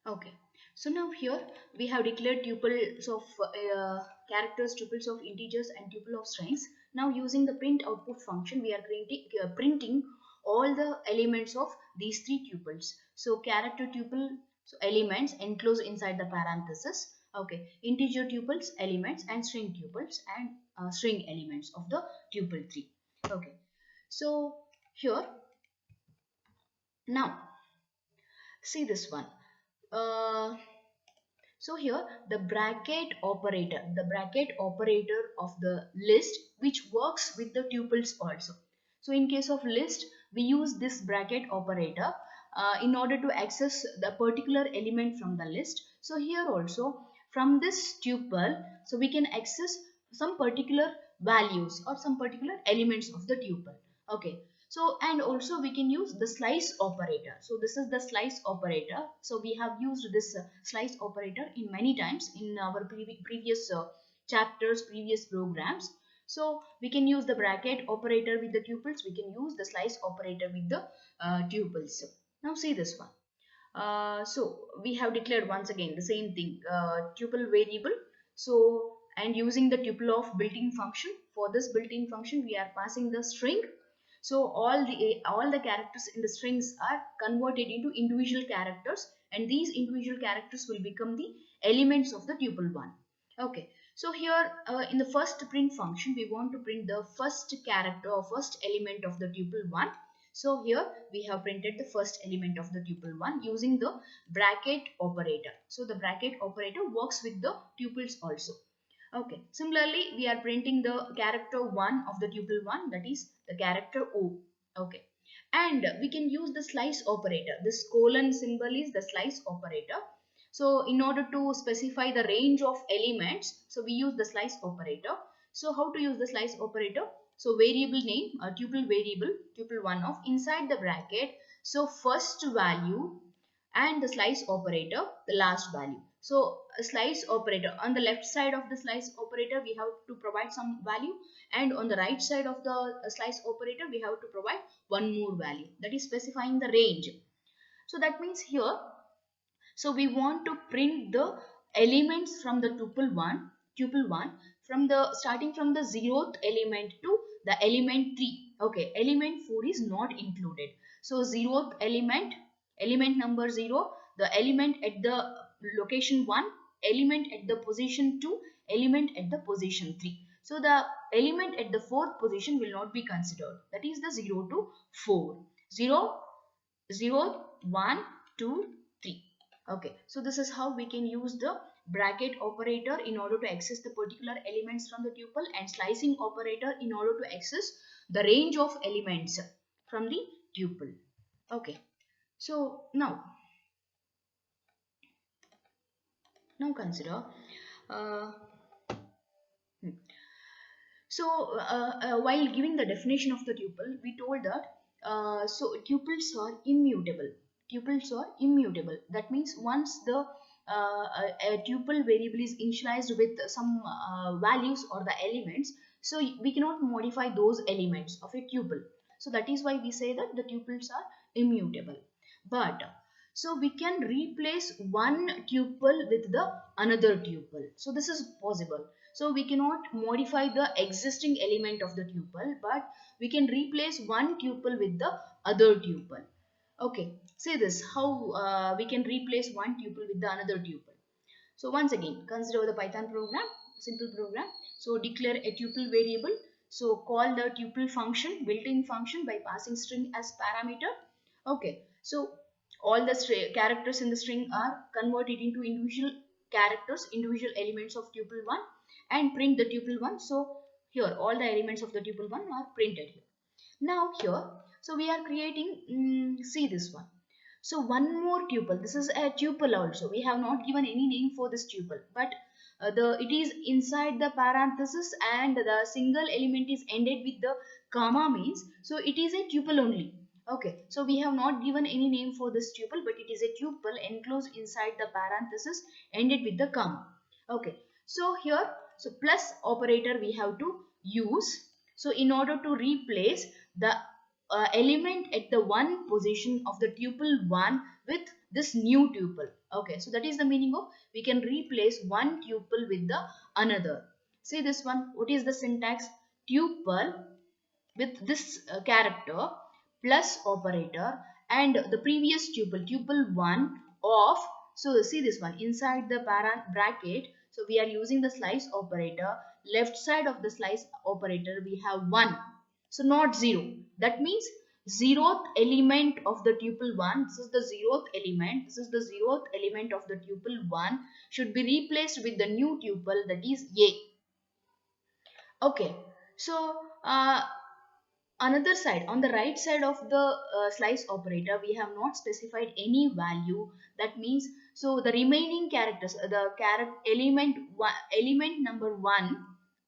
Okay, so now here we have declared tuples of characters, tuples of integers, and tuple of strings. Now using the print output function, we are printing all the elements of these three tuples. So character tuple, so elements enclosed inside the parenthesis. Okay, integer tuples, elements, and string tuples and string elements of the tuple 3. Okay, so here now see this one. Uh, So here the bracket operator of the list which works with the tuples also. So in case of list, we use this bracket operator in order to access the particular element from the list. So here also from this tuple, so we can access some particular values or some particular elements of the tuple. Okay, so and also we can use the slice operator. So this is the slice operator. So we have used this slice operator in many times in our previous chapters, previous programs. So we can use the bracket operator with the tuples, we can use the slice operator with the tuples. Now see this one. So we have declared once again the same thing, tuple variable. So and using the tuple of built-in function, for this built-in function we are passing the string. So all the characters in the strings are converted into individual characters, and these individual characters will become the elements of the tuple 1. Okay, so here in the first print function we want to print the first character or first element of the tuple 1. So here we have printed the first element of the tuple 1 using the bracket operator. So the bracket operator works with the tuples also. Okay, similarly we are printing the character 1 of the tuple 1, that is the character O. Okay, and we can use the slice operator. This colon symbol is the slice operator. So in order to specify the range of elements, so we use the slice operator. So how to use the slice operator? So variable name, tuple variable, tuple 1 of inside the bracket. So first value and the slice operator, the last value. So a slice operator, on the left side of the slice operator we have to provide some value, and on the right side of the slice operator we have to provide one more value, that is specifying the range. So that means here, so we want to print the elements from the tuple 1 from the starting from the 0th element to the element 3. Okay, element 4 is not included. So 0th element, element number 0, the element at the location 1, element at the position 2, element at the position 3. So the element at the fourth position will not be considered. That is the 0 to 4. 0, 0, 1, 2, 3. Okay, so this is how we can use the bracket operator in order to access the particular elements from the tuple, and slicing operator in order to access the range of elements from the tuple. Okay, so now consider uh, hmm. So while giving the definition of the tuple, we told that so tuples are immutable. Tuples are immutable. That means once the a tuple variable is initialized with some values or the elements, so we cannot modify those elements of a tuple. So that is why we say that the tuples are immutable. But so we can replace one tuple with the another tuple. So this is possible. So we cannot modify the existing element of the tuple, but we can replace one tuple with the other tuple. Okay, say this, how we can replace one tuple with the another tuple. So once again, consider the Python program, simple program. So declare a tuple variable. So call the tuple function, built-in function, by passing string as parameter. Okay, so all the characters in the string are converted into individual characters, individual elements of tuple 1, and print the tuple 1. So here all the elements of the tuple 1 are printed here. Now here, so we are creating, see this one. So one more tuple, this is a tuple also. We have not given any name for this tuple, but it is inside the parenthesis and the single element is ended with the comma means, so it is a tuple only. Okay, so we have not given any name for this tuple, but it is a tuple enclosed inside the parenthesis ended with the comma. Okay, so here, so plus operator we have to use. So in order to replace the element at the one position of the tuple 1 with this new tuple. Okay, so that is the meaning of we can replace one tuple with the another. See this one, what is the syntax? Tuple with this character plus operator and the previous tuple, tuple 1 of, so see this one, inside the bracket, so we are using the slice operator. Left side of the slice operator we have 1, so not 0. That means zeroth element of the tuple 1, this is the zeroth element, this is the zeroth element of the tuple 1 should be replaced with the new tuple, that is a. Okay, so another side, on the right side of the slice operator, we have not specified any value. That means, so the remaining characters, the element number 1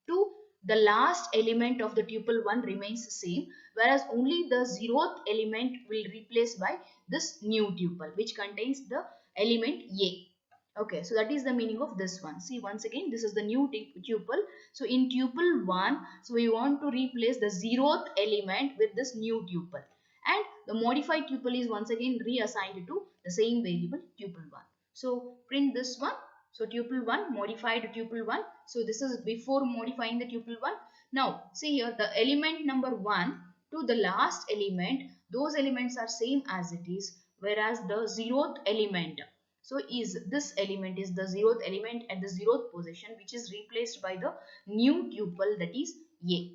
to the last element of the tuple 1 remains the same, whereas only the zeroth element will replace by this new tuple which contains the element a. Okay, so that is the meaning of this one. See, once again, this is the new tuple. So in tuple 1, so we want to replace the zeroth element with this new tuple. And the modified tuple is once again reassigned to the same variable tuple 1. So print this one. So tuple 1, modified tuple 1. So this is before modifying the tuple 1. Now, see here, the element number 1 to the last element, those elements are same as it is. Whereas the zeroth element, so is this element is the zeroth element at the zeroth position, which is replaced by the new tuple, that is a.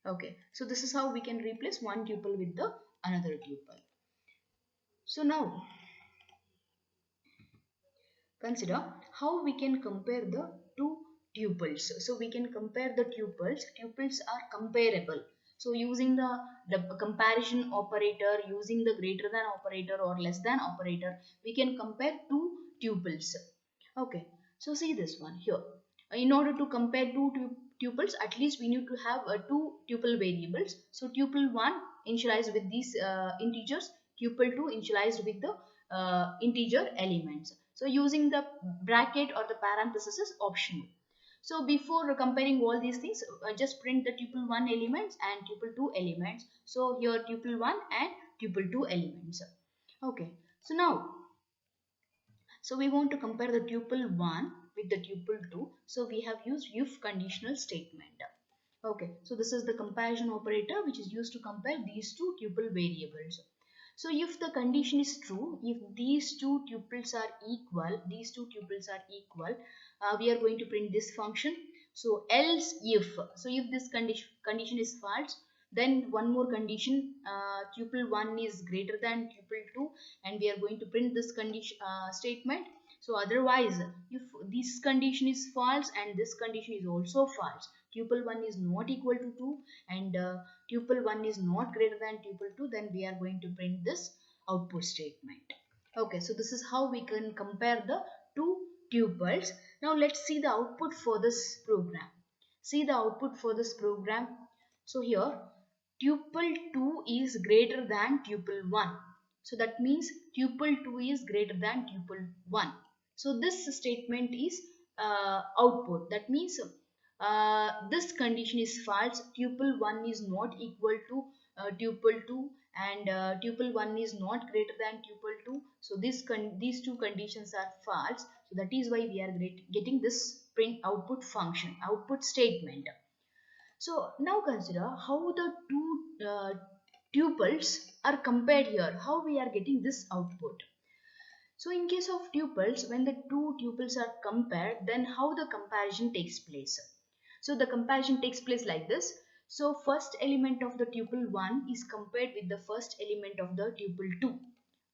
Okay, so this is how we can replace one tuple with the another tuple. So now consider how we can compare the two tuples. So we can compare the tuples. Tuples are comparable. So using the comparison operator, using the greater than operator or less than operator, we can compare two tuples. Okay, so see this one here. In order to compare two tuples, at least we need to have two tuple variables. So tuple 1 initialized with these integers, tuple 2 initialized with the integer elements. So using the bracket or the parenthesis is optional. So before comparing all these things, just print the tuple 1 elements and tuple 2 elements. So here tuple 1 and tuple 2 elements. Okay, so now, so we want to compare the tuple 1 with the tuple 2. So we have used if conditional statement. Okay, so this is the comparison operator which is used to compare these two tuple variables. So if the condition is true, if these two tuples are equal, we are going to print this function. So else if, so if this condition is false, then one more condition, tuple 1 is greater than tuple 2, and we are going to print this condition statement. So otherwise, if this condition is false and this condition is also false, tuple 1 is not equal to 2 and tuple 1 is not greater than tuple 2, then we are going to print this output statement. Okay, so this is how we can compare the two tuples. Now let's see the output for this program. See the output for this program. So here tuple 2 is greater than tuple 1. So that means tuple 2 is greater than tuple 1. So this statement is output. That means this condition is false. Tuple 1 is not equal to tuple 2 and tuple 1 is not greater than tuple 2. So these two conditions are false. So that is why we are getting this print output function, output statement. So now consider how the two tuples are compared here, how we are getting this output. So in case of tuples, when the two tuples are compared, then how the comparison takes place. So the comparison takes place like this. So first element of the tuple 1 is compared with the first element of the tuple 2.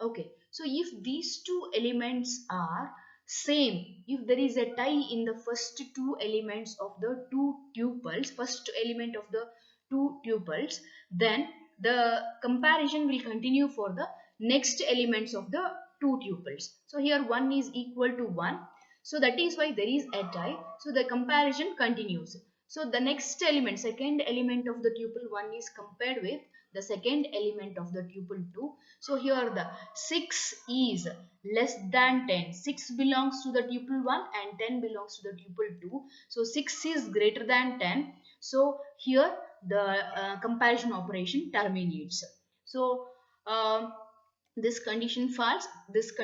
Okay, so if these two elements are same, if there is a tie in the first two elements of the two tuples, first element of the two tuples, then the comparison will continue for the next elements of the two tuples. So here 1 is equal to 1. So that is why there is a tie. So the comparison continues. So the next element, second element of the tuple 1 is compared with the second element of the tuple 2. So here the 6 is less than 10. 6 belongs to the tuple 1 and 10 belongs to the tuple 2. So 6 is greater than 10. So here the comparison operation terminates. So this condition false, this